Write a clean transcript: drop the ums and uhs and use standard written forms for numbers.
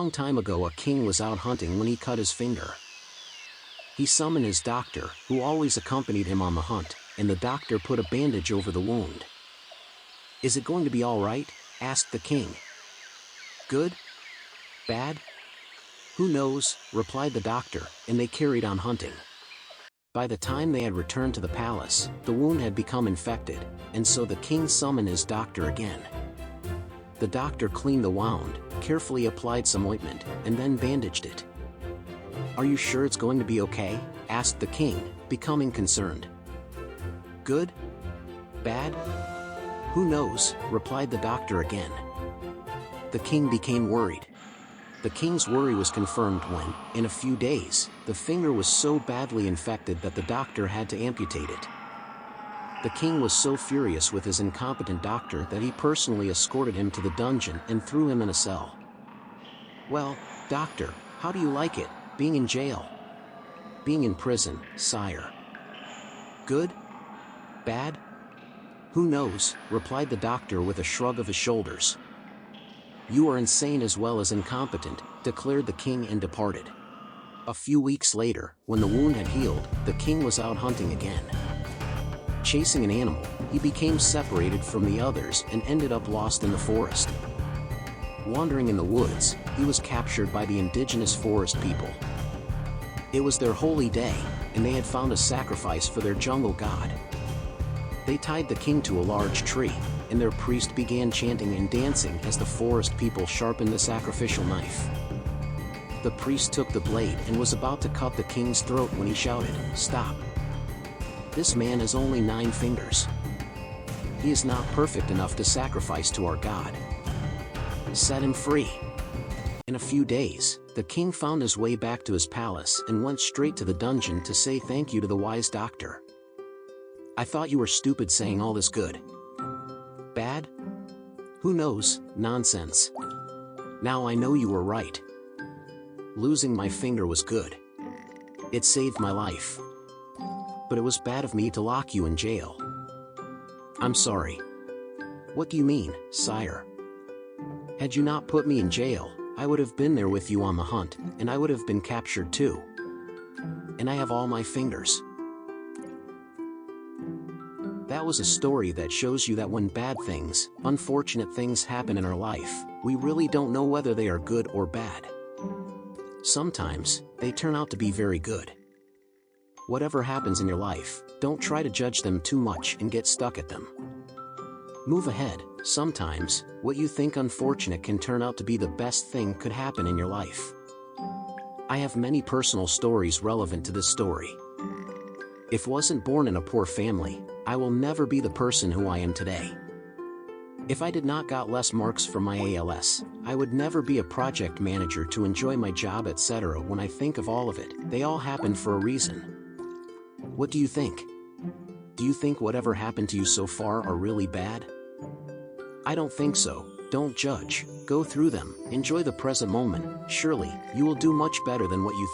long time ago, a king was out hunting when he cut his finger. He summoned his doctor, who always accompanied him on the hunt, and the doctor put a bandage over the wound. "Is it going to be all right?" asked the king. "Good? Bad? Who knows?" replied the doctor, and they carried on hunting. By the time they had returned to the palace, the wound had become infected, and so the king summoned his doctor again. The doctor cleaned the wound, carefully applied some ointment, and then bandaged it. "Are you sure it's going to be okay?" asked the king, becoming concerned. "Good? Bad? Who knows?" replied the doctor again. The king became worried. The king's worry was confirmed when, in a few days, the finger was so badly infected that the doctor had to amputate it. The king was so furious with his incompetent doctor that he personally escorted him to the dungeon and threw him in a cell. "Well, doctor, how do you like it, being in jail?" "Being in prison, sire." "Good? Bad? Who knows?" replied the doctor with a shrug of his shoulders. "You are insane as well as incompetent," declared the king and departed. A few weeks later, when the wound had healed, the king was out hunting again. Chasing an animal, he became separated from the others and ended up lost in the forest. Wandering in the woods, he was captured by the indigenous forest people. It was their holy day, and they had found a sacrifice for their jungle god. They tied the king to a large tree, and their priest began chanting and dancing as the forest people sharpened the sacrificial knife. The priest took the blade and was about to cut the king's throat when he shouted, "Stop! This man has only 9 fingers. He is not perfect enough to sacrifice to our God. Set him free." In a few days, the king found his way back to his palace and went straight to the dungeon to say thank you to the wise doctor. "I thought you were stupid saying all this good. Bad? Who knows? Nonsense. Now I know you were right. Losing my finger was good. It saved my life. But it was bad of me to lock you in jail. I'm sorry." "What do you mean, sire? Had you not put me in jail, I would have been there with you on the hunt, and I would have been captured too. And I have all my fingers." That was a story that shows you that when bad things, unfortunate things happen in our life, we really don't know whether they are good or bad. Sometimes, they turn out to be very good. Whatever happens in your life, don't try to judge them too much and get stuck at them. Move ahead. Sometimes, what you think unfortunate can turn out to be the best thing could happen in your life. I have many personal stories relevant to this story. If wasn't born in a poor family, I will never be the person who I am today. If I did not got less marks from my ALS, I would never be a project manager to enjoy my job, etc. When I think of all of it, they all happened for a reason. What do you think? Do you think whatever happened to you so far are really bad? I don't think so. Don't judge. Go through them. Enjoy the present moment. Surely, you will do much better than what you think.